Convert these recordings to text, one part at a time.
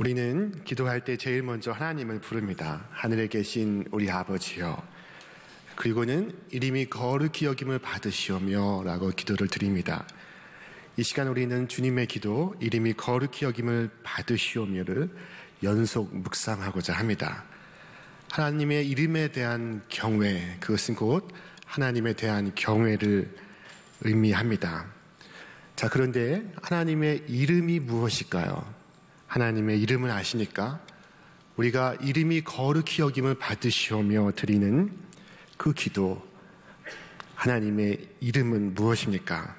우리는 기도할 때 제일 먼저 하나님을 부릅니다. 하늘에 계신 우리 아버지여, 그리고는 이름이 거룩히 여김을 받으시오며 라고 기도를 드립니다. 이 시간 우리는 주님의 기도, 이름이 거룩히 여김을 받으시오며를 연속 묵상하고자 합니다. 하나님의 이름에 대한 경외, 그것은 곧 하나님에 대한 경외를 의미합니다. 자, 그런데 하나님의 이름이 무엇일까요? 하나님의 이름을 아시니까? 우리가 이름이 거룩히 여김을 받으시오며 드리는 그 기도, 하나님의 이름은 무엇입니까?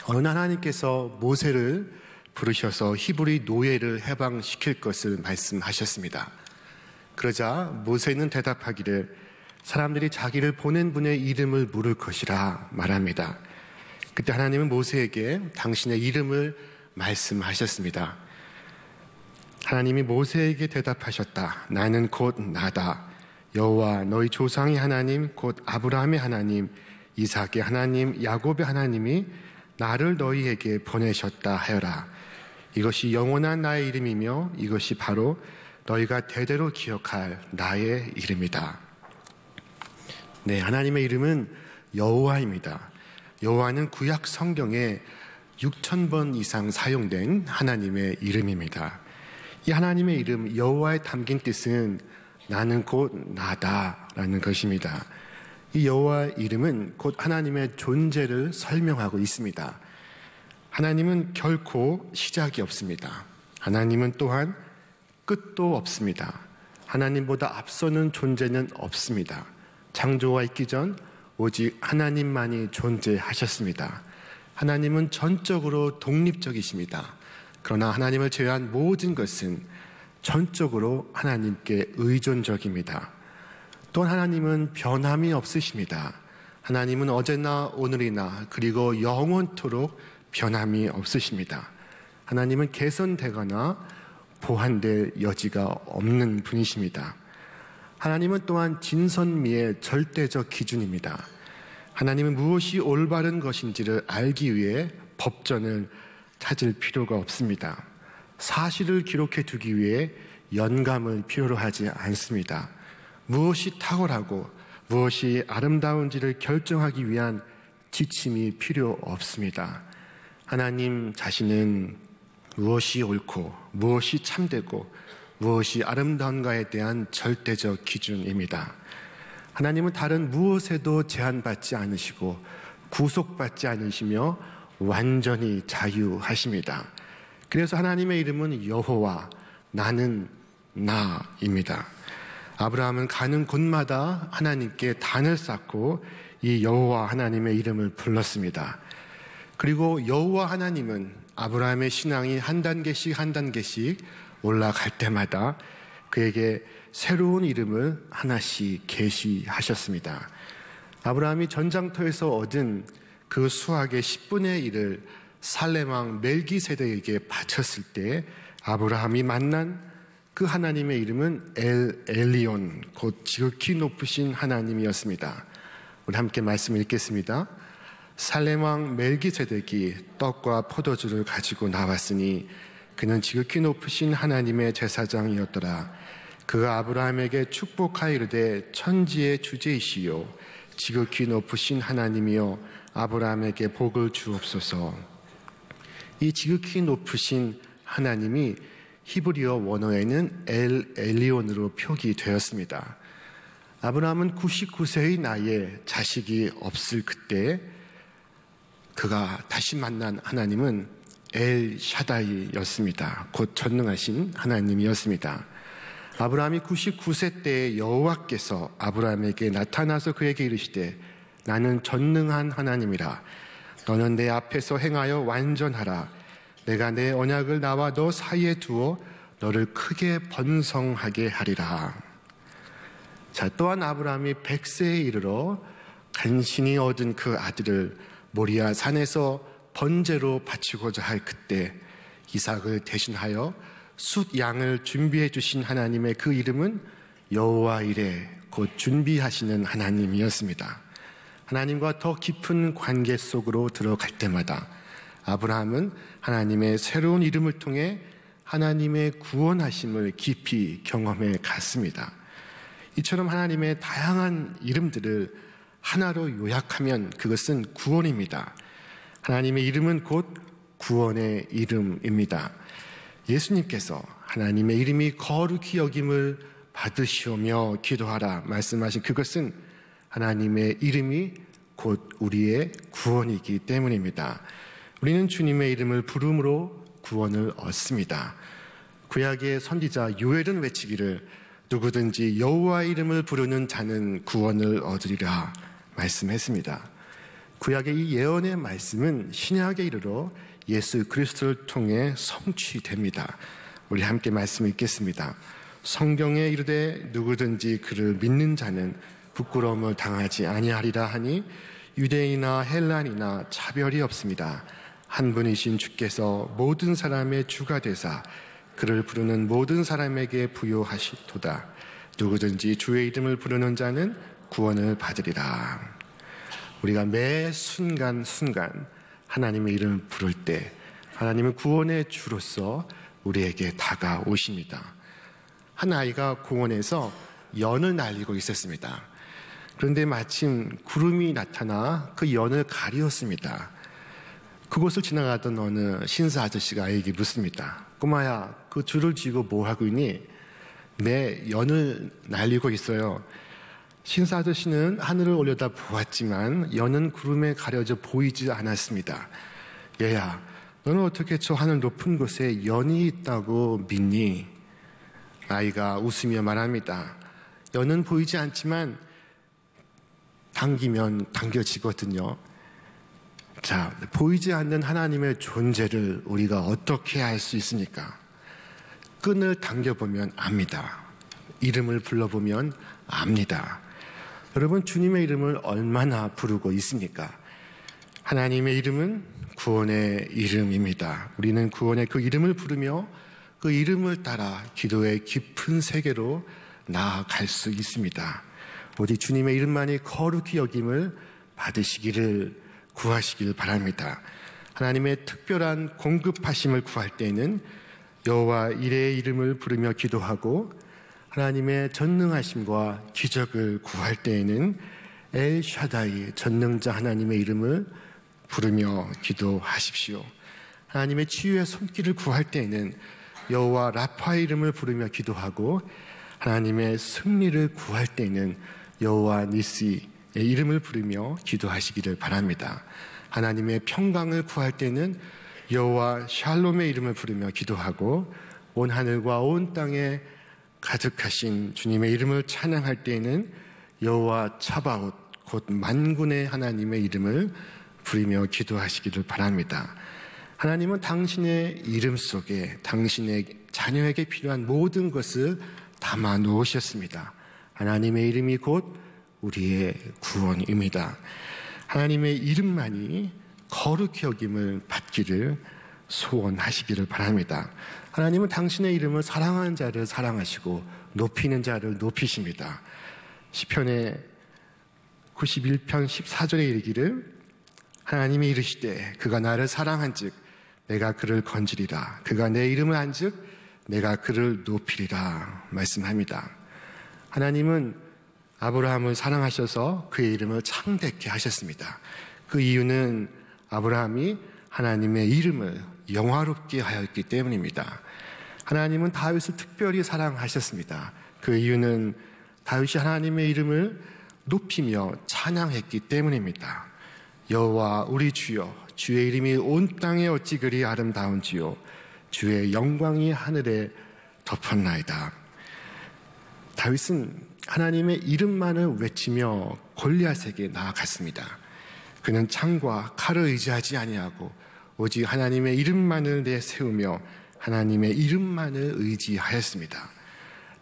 어느 날 하나님께서 모세를 부르셔서 히브리 노예를 해방시킬 것을 말씀하셨습니다. 그러자 모세는 대답하기를 사람들이 자기를 보낸 분의 이름을 물을 것이라 말합니다. 그때 하나님은 모세에게 당신의 이름을 말씀하셨습니다. 하나님이 모세에게 대답하셨다. 나는 곧 나다. 여호와 너희 조상의 하나님 곧 아브라함의 하나님, 이삭의 하나님, 야곱의 하나님이 나를 너희에게 보내셨다 하여라. 이것이 영원한 나의 이름이며 이것이 바로 너희가 대대로 기억할 나의 이름이다. 네, 하나님의 이름은 여호와입니다. 여호와는 구약 성경에 6,000번 이상 사용된 하나님의 이름입니다. 이 하나님의 이름 여호와에 담긴 뜻은 나는 곧 나다라는 것입니다. 이 여호와의 이름은 곧 하나님의 존재를 설명하고 있습니다. 하나님은 결코 시작이 없습니다. 하나님은 또한 끝도 없습니다. 하나님보다 앞서는 존재는 없습니다. 창조가 있기 전 오직 하나님만이 존재하셨습니다. 하나님은 전적으로 독립적이십니다. 그러나 하나님을 제외한 모든 것은 전적으로 하나님께 의존적입니다. 또한 하나님은 변함이 없으십니다. 하나님은 어제나 오늘이나 그리고 영원토록 변함이 없으십니다. 하나님은 개선되거나 보완될 여지가 없는 분이십니다. 하나님은 또한 진선미의 절대적 기준입니다. 하나님은 무엇이 올바른 것인지를 알기 위해 법전을 찾을 필요가 없습니다. 사실을 기록해 두기 위해 연감을 필요로 하지 않습니다. 무엇이 탁월하고 무엇이 아름다운지를 결정하기 위한 지침이 필요 없습니다. 하나님 자신은 무엇이 옳고 무엇이 참되고 무엇이 아름다운가에 대한 절대적 기준입니다. 하나님은 다른 무엇에도 제한받지 않으시고 구속받지 않으시며 완전히 자유하십니다. 그래서 하나님의 이름은 여호와, 나는 나입니다. 아브라함은 가는 곳마다 하나님께 단을 쌓고 이 여호와 하나님의 이름을 불렀습니다. 그리고 여호와 하나님은 아브라함의 신앙이 한 단계씩 올라갈 때마다 그에게 새로운 이름을 하나씩 계시하셨습니다. 아브라함이 전장터에서 얻은 그 수확의 10분의 1을 살렘왕 멜기세덱에게 바쳤을 때 아브라함이 만난 그 하나님의 이름은 엘리온, 곧 지극히 높으신 하나님이었습니다. 우리 함께 말씀을 읽겠습니다. 살렘왕 멜기세덱이 떡과 포도주를 가지고 나왔으니 그는 지극히 높으신 하나님의 제사장이었더라. 그가 아브라함에게 축복하여 이르되 천지의 주제이시요 지극히 높으신 하나님이여 아브라함에게 복을 주옵소서. 이 지극히 높으신 하나님이 히브리어 원어에는 엘리온으로 표기되었습니다. 아브라함은 99세의 나이에 자식이 없을 그때 그가 다시 만난 하나님은 엘 샤다이였습니다. 곧 전능하신 하나님이었습니다. 아브라함이 99세 때에 여호와께서 아브라함에게 나타나서 그에게 이르시되 나는 전능한 하나님이라. 너는 내 앞에서 행하여 완전하라. 내가 내 언약을 나와 너 사이에 두어 너를 크게 번성하게 하리라. 자, 또한 아브라함이 100세에 이르러 간신히 얻은 그 아들을 모리아 산에서 번제로 바치고자 할 그때 이삭을 대신하여 숫 양을 준비해 주신 하나님의 그 이름은 여호와 이레, 곧 준비하시는 하나님이었습니다. 하나님과 더 깊은 관계 속으로 들어갈 때마다 아브라함은 하나님의 새로운 이름을 통해 하나님의 구원하심을 깊이 경험해 갔습니다. 이처럼 하나님의 다양한 이름들을 하나로 요약하면 그것은 구원입니다. 하나님의 이름은 곧 구원의 이름입니다. 예수님께서 하나님의 이름이 거룩히 여김을 받으시오며 기도하라 말씀하신 그것은 하나님의 이름이 곧 우리의 구원이기 때문입니다. 우리는 주님의 이름을 부름으로 구원을 얻습니다. 구약의 선지자 요엘은 외치기를 누구든지 여호와의 이름을 부르는 자는 구원을 얻으리라 말씀했습니다. 구약의 이 예언의 말씀은 신약에 이르러 예수 그리스도를 통해 성취됩니다. 우리 함께 말씀 읽겠습니다. 성경에 이르되 누구든지 그를 믿는 자는 부끄러움을 당하지 아니하리라 하니 유대인이나 헬란이나 차별이 없습니다. 한 분이신 주께서 모든 사람의 주가 되사 그를 부르는 모든 사람에게 부요하시도다. 누구든지 주의 이름을 부르는 자는 구원을 받으리라. 우리가 매 순간순간 하나님의 이름을 부를 때 하나님은 구원의 주로서 우리에게 다가오십니다. 한 아이가 공원에서 연을 날리고 있었습니다. 그런데 마침 구름이 나타나 그 연을 가리었습니다. 그곳을 지나가던 어느 신사 아저씨가 아이에게 묻습니다. 꼬마야, 그 줄을 쥐고 뭐 하고 있니? 네, 연을 날리고 있어요. 신사 아저씨는 하늘을 올려다 보았지만 연은 구름에 가려져 보이지 않았습니다. 얘야, 너는 어떻게 저 하늘 높은 곳에 연이 있다고 믿니? 아이가 웃으며 말합니다. 연은 보이지 않지만 당기면 당겨지거든요. 자, 보이지 않는 하나님의 존재를 우리가 어떻게 알 수 있습니까? 끈을 당겨보면 압니다. 이름을 불러보면 압니다. 여러분, 주님의 이름을 얼마나 부르고 있습니까? 하나님의 이름은 구원의 이름입니다. 우리는 구원의 그 이름을 부르며 그 이름을 따라 기도의 깊은 세계로 나아갈 수 있습니다. 오직 주님의 이름만이 거룩히 여김을 받으시기를 구하시길 바랍니다. 하나님의 특별한 공급하심을 구할 때에는 여호와 이레의 이름을 부르며 기도하고 하나님의 전능하심과 기적을 구할 때에는 엘 샤다이 전능자 하나님의 이름을 부르며 기도하십시오. 하나님의 치유의 손길을 구할 때에는 여호와 라파의 이름을 부르며 기도하고 하나님의 승리를 구할 때에는 여호와 니시의 이름을 부르며 기도하시기를 바랍니다. 하나님의 평강을 구할 때는 여호와 샬롬의 이름을 부르며 기도하고 온 하늘과 온 땅에 가득하신 주님의 이름을 찬양할 때에는 여호와 차바옷 곧 만군의 하나님의 이름을 부르며 기도하시기를 바랍니다. 하나님은 당신의 이름 속에 당신의 자녀에게 필요한 모든 것을 담아 놓으셨습니다. 하나님의 이름이 곧 우리의 구원입니다. 하나님의 이름만이 거룩히 여김을 받기를 소원하시기를 바랍니다. 하나님은 당신의 이름을 사랑하는 자를 사랑하시고 높이는 자를 높이십니다. 시편의 91편 14절에 이르기를 하나님이 이르시되 그가 나를 사랑한즉 내가 그를 건지리라. 그가 내 이름을 안즉 내가 그를 높이리라 말씀합니다. 하나님은 아브라함을 사랑하셔서 그의 이름을 창대케 하셨습니다. 그 이유는 아브라함이 하나님의 이름을 영화롭게 하였기 때문입니다. 하나님은 다윗을 특별히 사랑하셨습니다. 그 이유는 다윗이 하나님의 이름을 높이며 찬양했기 때문입니다. 여호와 우리 주여, 주의 이름이 온 땅에 어찌 그리 아름다운지요, 주의 영광이 하늘에 덮었나이다. 다윗은 하나님의 이름만을 외치며 골리앗에게 나아갔습니다. 그는 창과 칼을 의지하지 아니하고 오직 하나님의 이름만을 내세우며 하나님의 이름만을 의지하였습니다.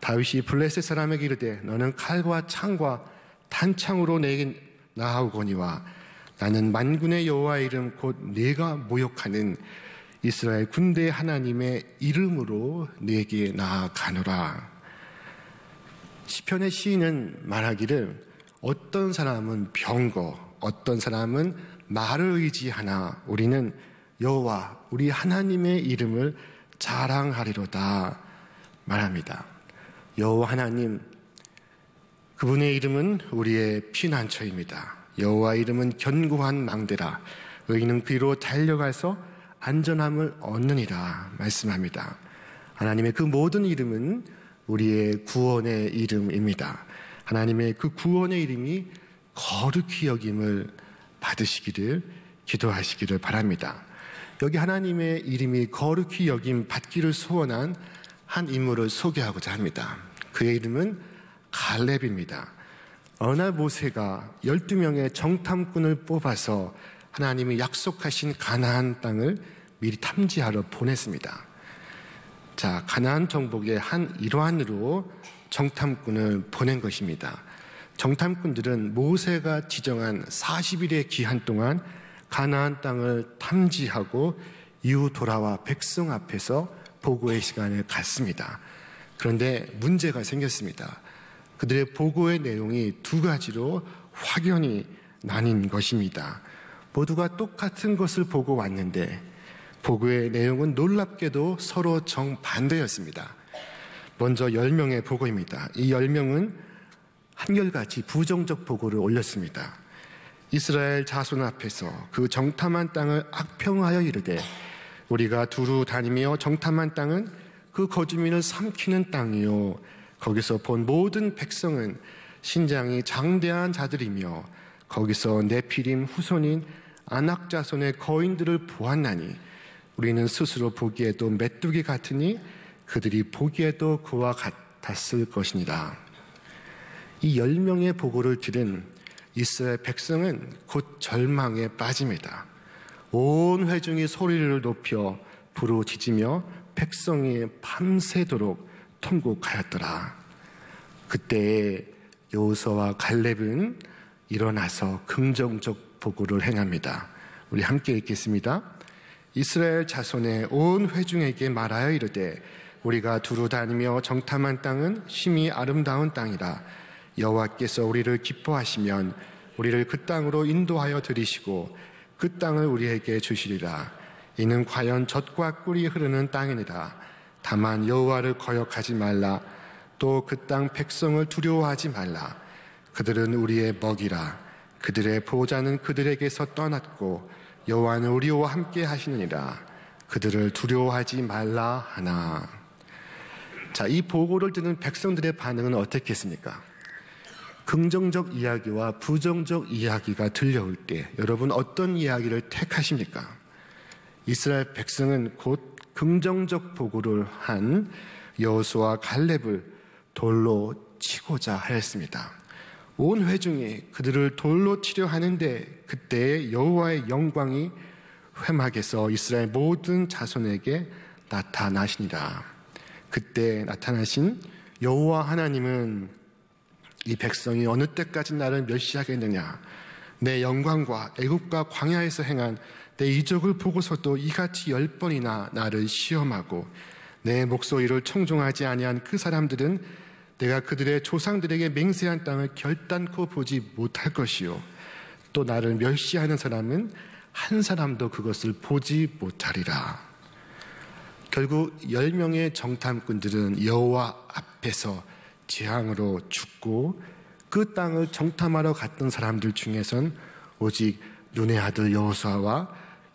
다윗이 블레셋 사람에게 이르되 너는 칼과 창과 탄창으로 내게 나아오거니와 나는 만군의 여호와의 이름 곧 네가 모욕하는 이스라엘 군대 하나님의 이름으로 네게 나아가노라. 시편의 시인은 말하기를 어떤 사람은 병거, 어떤 사람은 말을 의지하나 우리는 여호와 우리 하나님의 이름을 자랑하리로다 말합니다. 여호와 하나님, 그분의 이름은 우리의 피난처입니다. 여호와 이름은 견고한 망대라. 의인은 그로 달려가서 안전함을 얻느니라 말씀합니다. 하나님의 그 모든 이름은 우리의 구원의 이름입니다. 하나님의 그 구원의 이름이 거룩히 여김을 받으시기를 기도하시기를 바랍니다. 여기 하나님의 이름이 거룩히 여김 받기를 소원한 한 인물을 소개하고자 합니다. 그의 이름은 갈렙입니다. 어느 날 모세가 12명의 정탐꾼을 뽑아서 하나님이 약속하신 가나안 땅을 미리 탐지하러 보냈습니다. 자, 가나안 정복의 한 일환으로 정탐꾼을 보낸 것입니다. 정탐꾼들은 모세가 지정한 40일의 기한 동안 가나안 땅을 탐지하고 이후 돌아와 백성 앞에서 보고의 시간을 갖습니다. 그런데 문제가 생겼습니다. 그들의 보고의 내용이 두 가지로 확연히 나뉜 것입니다. 모두가 똑같은 것을 보고 왔는데 보고의 내용은 놀랍게도 서로 정반대였습니다. 먼저 10명의 보고입니다. 이 10명은 한결같이 부정적 보고를 올렸습니다. 이스라엘 자손 앞에서 그 정탐한 땅을 악평하여 이르되 우리가 두루 다니며 정탐한 땅은 그 거주민을 삼키는 땅이요 거기서 본 모든 백성은 신장이 장대한 자들이며 거기서 네피림 후손인 아낙 자손의 거인들을 보았나니 우리는 스스로 보기에도 메뚜기 같으니 그들이 보기에도 그와 같았을 것이니라. 이 10명의 보고를 들은 이스라엘 백성은 곧 절망에 빠집니다. 온 회중이 소리를 높여 부르짖으며 백성이 밤새도록 통곡하였더라. 그때 여호수아와 갈렙은 일어나서 긍정적 보고를 행합니다. 우리 함께 읽겠습니다. 이스라엘 자손의 온 회중에게 말하여 이르되 우리가 두루 다니며 정탐한 땅은 심히 아름다운 땅이라. 여호와께서 우리를 기뻐하시면 우리를 그 땅으로 인도하여 들이시고 그 땅을 우리에게 주시리라. 이는 과연 젖과 꿀이 흐르는 땅이니라. 다만 여호와를 거역하지 말라. 또 그 땅 백성을 두려워하지 말라. 그들은 우리의 먹이라. 그들의 보호자는 그들에게서 떠났고 여호와는 우리와 함께 하시느니라. 그들을 두려워하지 말라 하나. 자, 이 보고를 듣는 백성들의 반응은 어떻겠습니까? 긍정적 이야기와 부정적 이야기가 들려올 때 여러분 어떤 이야기를 택하십니까? 이스라엘 백성은 곧 긍정적 보고를 한 여호수아와 갈렙을 돌로 치고자 하였습니다. 온 회중이 그들을 돌로 치려 하는데 그때 여호와의 영광이 회막에서 이스라엘 모든 자손에게 나타나시니라. 그때 나타나신 여호와 하나님은 이 백성이 어느 때까지 나를 멸시하겠느냐? 내 영광과 애굽과 광야에서 행한 내 이적을 보고서도 이같이 10번이나 나를 시험하고 내 목소리를 청종하지 아니한 그 사람들은 내가 그들의 조상들에게 맹세한 땅을 결단코 보지 못할 것이요 또 나를 멸시하는 사람은 한 사람도 그것을 보지 못하리라. 결국 10명의 정탐꾼들은 여호와 앞에서 재앙으로 죽고 그 땅을 정탐하러 갔던 사람들 중에선 오직 눈의 아들 여호수아와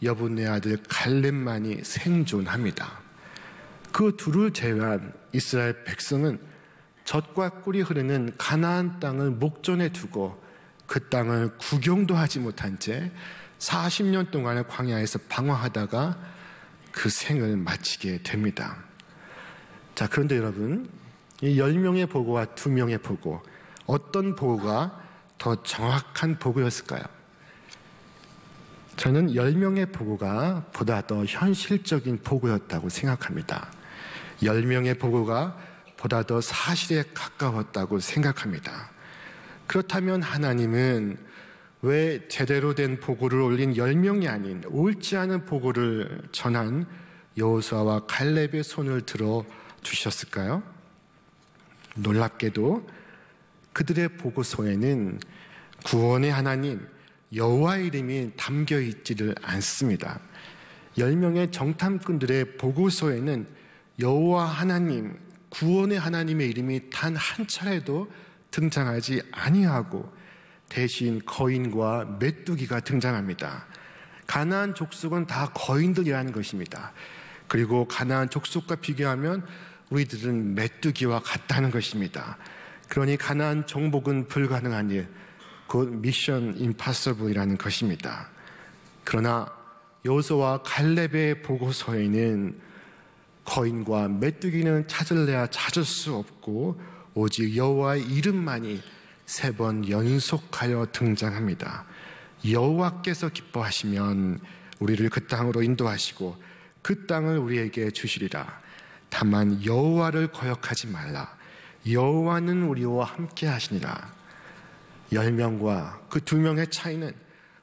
여분의 아들 갈렙만이 생존합니다. 그 둘을 제외한 이스라엘 백성은 젖과 꿀이 흐르는 가나안 땅을 목전에 두고 그 땅을 구경도 하지 못한 채 40년 동안의 광야에서 방황하다가 그 생을 마치게 됩니다. 자, 그런데 여러분, 이 10명의 보고와 2명의 보고, 어떤 보고가 더 정확한 보고였을까요? 저는 10명의 보고가 보다 더 현실적인 보고였다고 생각합니다. 10명의 보고가 보다 더 사실에 가까웠다고 생각합니다. 그렇다면 하나님은 왜 제대로 된 보고를 올린 10명이 아닌 옳지 않은 보고를 전한 여호수아와 갈렙의 손을 들어 주셨을까요? 놀랍게도 그들의 보고서에는 구원의 하나님 여호와 이름이 담겨 있지를 않습니다. 10명의 정탐꾼들의 보고서에는 여호와 하나님, 구원의 하나님의 이름이 단 한 차례도 등장하지 아니하고 대신 거인과 메뚜기가 등장합니다. 가나안 족속은 다 거인들이라는 것입니다. 그리고 가나안 족속과 비교하면 우리들은 메뚜기와 같다는 것입니다. 그러니 가나안 정복은 불가능한 일, 곧 미션 임파서블이라는 것입니다. 그러나 여호수아와 갈렙의 보고서에는 거인과 메뚜기는 찾을래야 찾을 수 없고 오직 여호와의 이름만이 3번 연속하여 등장합니다. 여호와께서 기뻐하시면 우리를 그 땅으로 인도하시고 그 땅을 우리에게 주시리라. 다만 여호와를 거역하지 말라. 여호와는 우리와 함께 하시니라. 10명과 그 2명의 차이는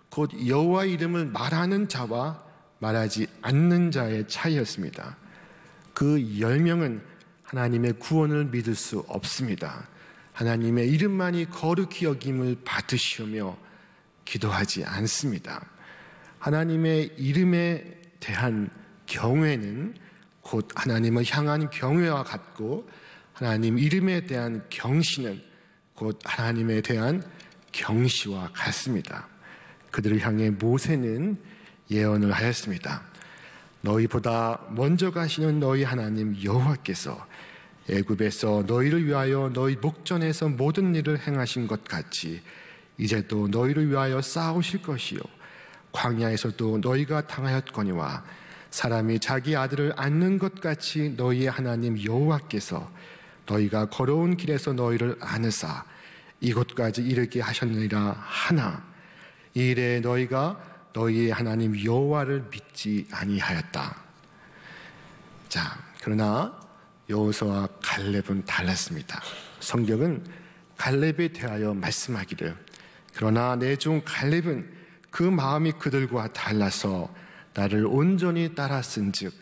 곧 여호와의 이름을 말하는 자와 말하지 않는 자의 차이였습니다. 그 10명은 하나님의 구원을 믿을 수 없습니다. 하나님의 이름만이 거룩히 여김을 받으시며 기도하지 않습니다. 하나님의 이름에 대한 경외는 곧 하나님을 향한 경외와 같고 하나님 이름에 대한 경시는 곧 하나님에 대한 경시와 같습니다. 그들을 향해 모세는 예언을 하였습니다. 너희보다 먼저 가시는 너희 하나님 여호와께서 애굽에서 너희를 위하여 너희 목전에서 모든 일을 행하신 것 같이 이제도 너희를 위하여 싸우실 것이요 광야에서도 너희가 당하였거니와 사람이 자기 아들을 안는 것 같이 너희의 하나님 여호와께서 너희가 걸어온 길에서 너희를 안으사 이곳까지 이르게 하셨느니라 하나 이 일에 너희가 너희의 하나님 여호와를 믿지 아니하였다. 자, 그러나 여호수아와 갈렙은 달랐습니다. 성경은 갈렙에 대하여 말씀하기를 그러나 내 종 갈렙은 그 마음이 그들과 달라서 나를 온전히 따랐은즉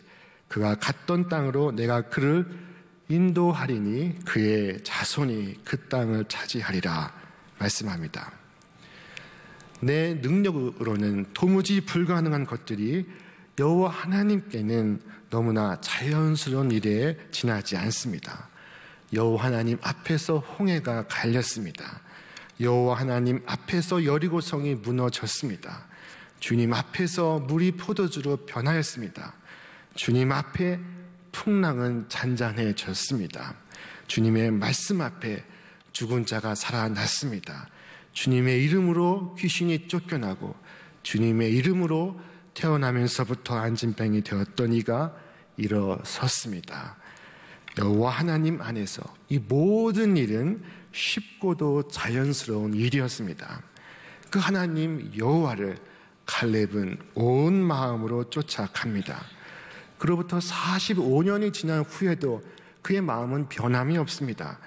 그가 갔던 땅으로 내가 그를 인도하리니 그의 자손이 그 땅을 차지하리라 말씀합니다. 내 능력으로는 도무지 불가능한 것들이 여호와 하나님께는 너무나 자연스러운 일에 지나지 않습니다. 여호와 하나님 앞에서 홍해가 갈렸습니다. 여호와 하나님 앞에서 여리고성이 무너졌습니다. 주님 앞에서 물이 포도주로 변하였습니다. 주님 앞에 풍랑은 잔잔해졌습니다. 주님의 말씀 앞에 죽은 자가 살아났습니다. 주님의 이름으로 귀신이 쫓겨나고 주님의 이름으로 태어나면서부터 안진병이 되었던 이가 일어섰습니다. 여호와 하나님 안에서 이 모든 일은 쉽고도 자연스러운 일이었습니다. 그 하나님 여호와를 갈렙은 온 마음으로 쫓아갑니다. 그로부터 45년이 지난 후에도 그의 마음은 변함이 없습니다.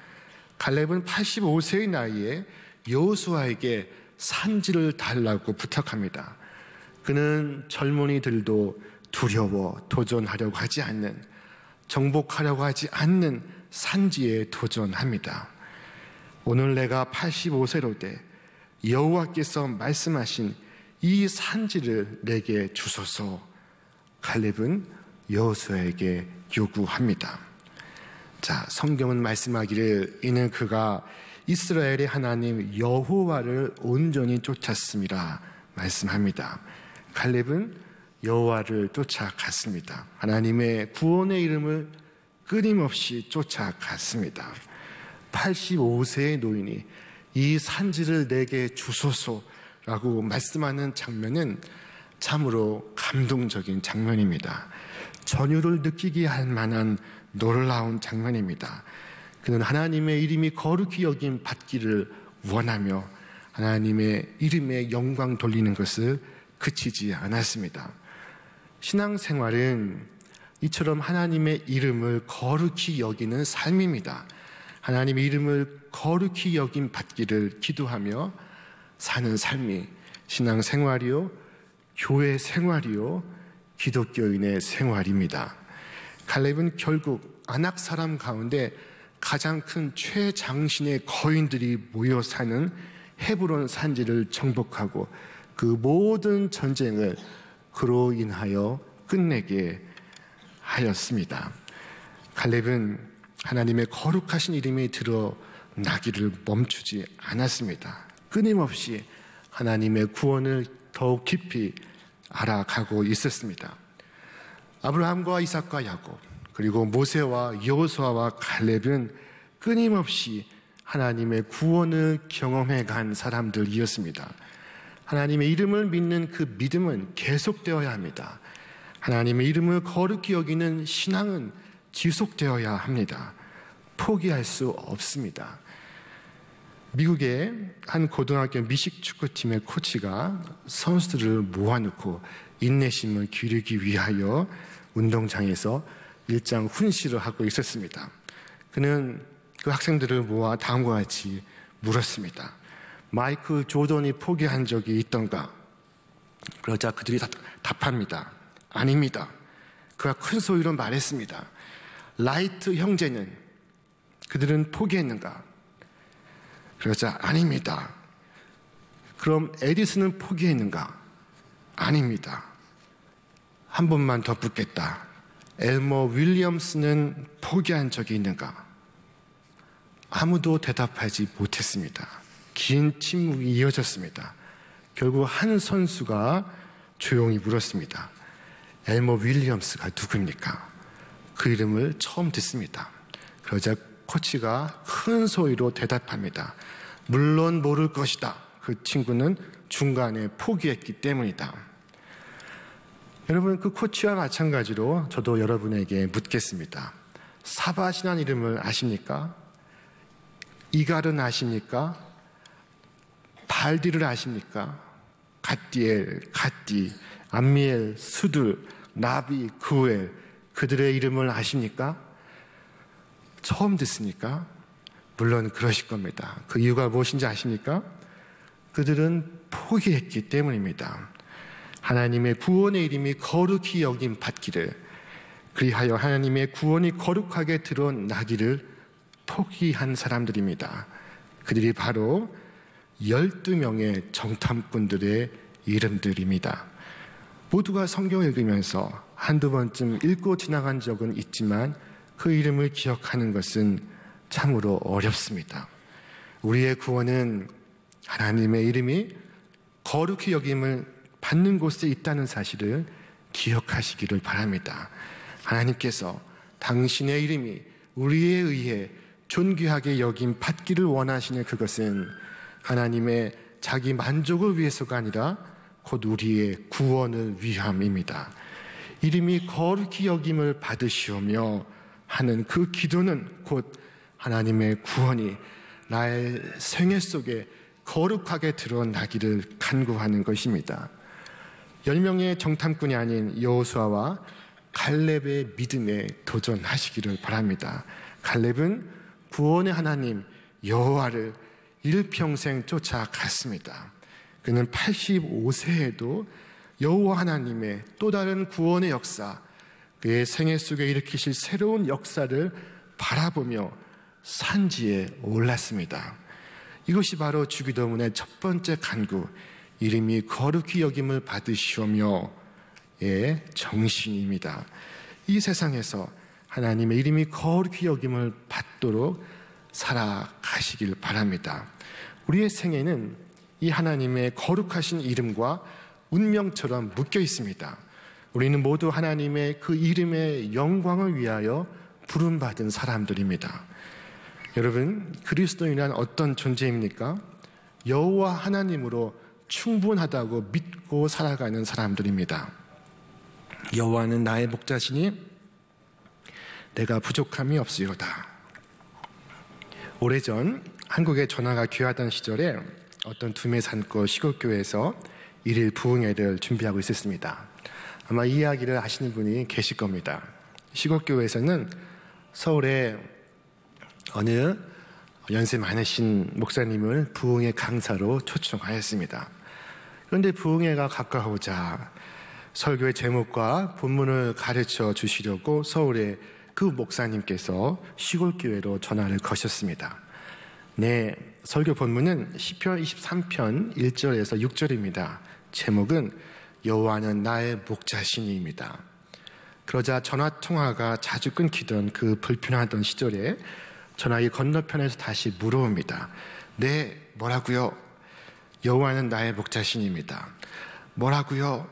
갈렙은 85세의 나이에 여호수아에게 산지를 달라고 부탁합니다. 그는 젊은이들도 두려워 도전하려고 하지 않는, 정복하려고 하지 않는 산지에 도전합니다. 오늘 내가 85세로 돼 여호와께서 말씀하신 이 산지를 내게 주소서. 갈렙은 여호수아에게 요구합니다. 자, 성경은 말씀하기를 이는 그가 이스라엘의 하나님 여호와를 온전히 쫓았습니다 말씀합니다. 갈렙은 여호와를 쫓아갔습니다. 하나님의 구원의 이름을 끊임없이 쫓아갔습니다. 85세의 노인이 이 산지를 내게 주소서라고 말씀하는 장면은 참으로 감동적인 장면입니다. 전율을 느끼게 할 만한 놀라운 장면입니다. 그는 하나님의 이름이 거룩히 여김 받기를 원하며 하나님의 이름에 영광 돌리는 것을 그치지 않았습니다. 신앙생활은 이처럼 하나님의 이름을 거룩히 여기는 삶입니다. 하나님의 이름을 거룩히 여김 받기를 기도하며 사는 삶이 신앙생활이요, 교회 생활이요, 기독교인의 생활입니다. 갈렙은 결국 아낙 사람 가운데 가장 큰 최장신의 거인들이 모여 사는 헤브론 산지를 정복하고 그 모든 전쟁을 그로 인하여 끝내게 하였습니다. 칼렙은 하나님의 거룩하신 이름이 드러나기를 멈추지 않았습니다. 끊임없이 하나님의 구원을 더욱 깊이 알아가고 있었습니다. 아브라함과 이삭과 야곱, 그리고 모세와 여호수아와 칼렙은 끊임없이 하나님의 구원을 경험해 간 사람들이었습니다. 하나님의 이름을 믿는 그 믿음은 계속되어야 합니다. 하나님의 이름을 거룩히 여기는 신앙은 지속되어야 합니다. 포기할 수 없습니다. 미국의 한 고등학교 미식축구팀의 코치가 선수들을 모아놓고 인내심을 기르기 위하여 운동장에서 일장 훈시를 하고 있었습니다. 그는 그 학생들을 모아 다음과 같이 물었습니다. 마이클 조던이 포기한 적이 있던가? 그러자 그들이 답합니다. 아닙니다. 그가 큰 소리로 말했습니다. 라이트 형제는 그들은 포기했는가? 그러자 아닙니다. 그럼 에디슨은 포기했는가? 아닙니다. 한 번만 더 묻겠다. 엘머 윌리엄스는 포기한 적이 있는가? 아무도 대답하지 못했습니다. 긴 침묵이 이어졌습니다. 결국 한 선수가 조용히 물었습니다. 엘머 윌리엄스가 누굽니까? 그 이름을 처음 듣습니다. 그러자 코치가 큰 소리로 대답합니다. 물론 모를 것이다. 그 친구는 중간에 포기했기 때문이다. 여러분, 그 코치와 마찬가지로 저도 여러분에게 묻겠습니다. 사바시라는 이름을 아십니까? 이갈은 아십니까? 발디를 아십니까? 갓디엘, 갓디, 암미엘, 수둘, 나비, 구엘, 그들의 이름을 아십니까? 처음 듣습니까? 물론 그러실 겁니다. 그 이유가 무엇인지 아십니까? 그들은 포기했기 때문입니다. 하나님의 구원의 이름이 거룩히 여김 받기를, 그리하여 하나님의 구원이 거룩하게 드러나기를 포기한 사람들입니다. 그들이 바로 12명의 정탐꾼들의 이름들입니다. 모두가 성경을 읽으면서 한두 번쯤 읽고 지나간 적은 있지만 그 이름을 기억하는 것은 참으로 어렵습니다. 우리의 구원은 하나님의 이름이 거룩히 여김을 받는 곳에 있다는 사실을 기억하시기를 바랍니다. 하나님께서 당신의 이름이 우리에 의해 존귀하게 여김 받기를 원하시는 그것은 하나님의 자기 만족을 위해서가 아니라 곧 우리의 구원을 위함입니다. 이름이 거룩히 여김을 받으시오며 하는 그 기도는 곧 하나님의 구원이 나의 생애 속에 거룩하게 드러나기를 간구하는 것입니다. 10명의 정탐꾼이 아닌 여호수아와 갈렙의 믿음에 도전하시기를 바랍니다. 갈렙은 구원의 하나님 여호와를 일평생 쫓아갔습니다. 그는 85세에도 여호와 하나님의 또 다른 구원의 역사, 그의 생애 속에 일으키실 새로운 역사를 바라보며 산지에 올랐습니다. 이것이 바로 주기도문의 첫 번째 간구, 이름이 거룩히 여김을 받으시오며의 정신입니다. 이 세상에서 하나님의 이름이 거룩히 여김을 받도록 살아가시길 바랍니다. 우리의 생애는 이 하나님의 거룩하신 이름과 운명처럼 묶여 있습니다. 우리는 모두 하나님의 그 이름의 영광을 위하여 부름받은 사람들입니다. 여러분, 그리스도인은 어떤 존재입니까? 여호와 하나님으로 충분하다고 믿고 살아가는 사람들입니다. 여호와는 나의 목자시니 내가 부족함이 없으리로다. 오래전 한국에 전화가 귀하던 시절에 어떤 두메산골 시골교회에서 일일 부흥회를 준비하고 있었습니다. 아마 이 이야기를 아시는 분이 계실 겁니다. 시골교회에서는 서울에 어느 연세 많으신 목사님을 부흥회 강사로 초청하였습니다. 그런데 부흥회가 가까워오자 설교의 제목과 본문을 가르쳐 주시려고 서울에 그 목사님께서 시골교회로 전화를 거셨습니다. 네, 설교 본문은 시편 23편 1절에서 6절입니다. 제목은 여호와는 나의 목자시니입니다. 그러자 전화통화가 자주 끊기던 그 불편하던 시절에 전화기 건너편에서 다시 물어옵니다. 네, 뭐라고요? 여호와는 나의 목자신입니다. 뭐라고요?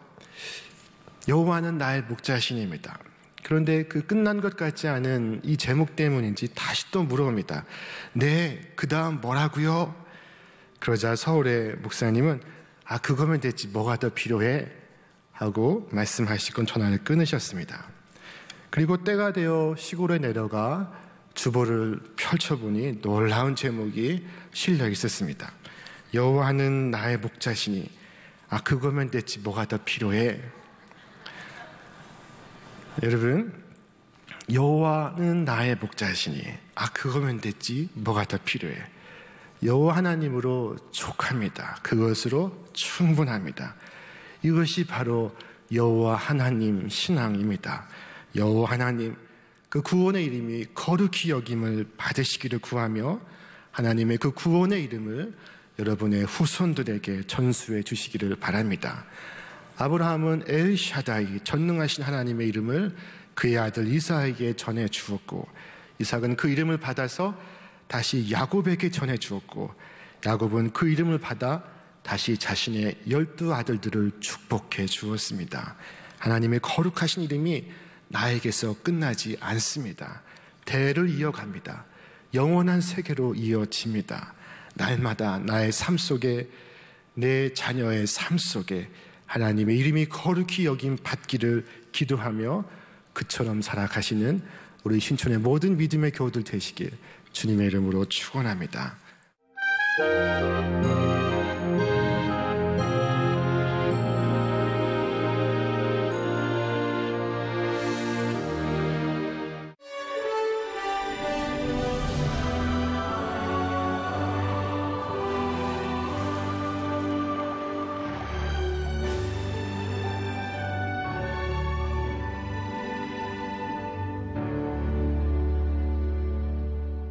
여호와는 나의 목자신입니다. 그런데 그 끝난 것 같지 않은 이 제목 때문인지 다시 또 물어봅니다. 네, 그 다음 뭐라고요? 그러자 서울의 목사님은 그거면 됐지 뭐가 더 필요해? 하고 말씀하시고 전화를 끊으셨습니다. 그리고 때가 되어 시골에 내려가 주보를 펼쳐보니 놀라운 제목이 실려 있었습니다. 여호와는 나의 목자시니 그거면 됐지 뭐가 더 필요해? 여러분, 여호와는 나의 목자시니 그거면 됐지 뭐가 더 필요해? 여호와 하나님으로 족합니다. 그것으로 충분합니다. 이것이 바로 여호와 하나님 신앙입니다. 여호와 하나님, 그 구원의 이름이 거룩히 여김을 받으시기를 구하며 하나님의 그 구원의 이름을 여러분의 후손들에게 전수해 주시기를 바랍니다. 아브라함은 엘샤다이, 전능하신 하나님의 이름을 그의 아들 이삭에게 전해 주었고, 이삭은 그 이름을 받아서 다시 야곱에게 전해 주었고, 야곱은 그 이름을 받아 다시 자신의 12 아들들을 축복해 주었습니다. 하나님의 거룩하신 이름이 나에게서 끝나지 않습니다. 대를 이어갑니다. 영원한 세계로 이어집니다. 날마다 나의 삶 속에, 내 자녀의 삶 속에 하나님의 이름이 거룩히 여김 받기를 기도하며 그처럼 살아가시는 우리 신촌의 모든 믿음의 교우들 되시길 주님의 이름으로 축원합니다.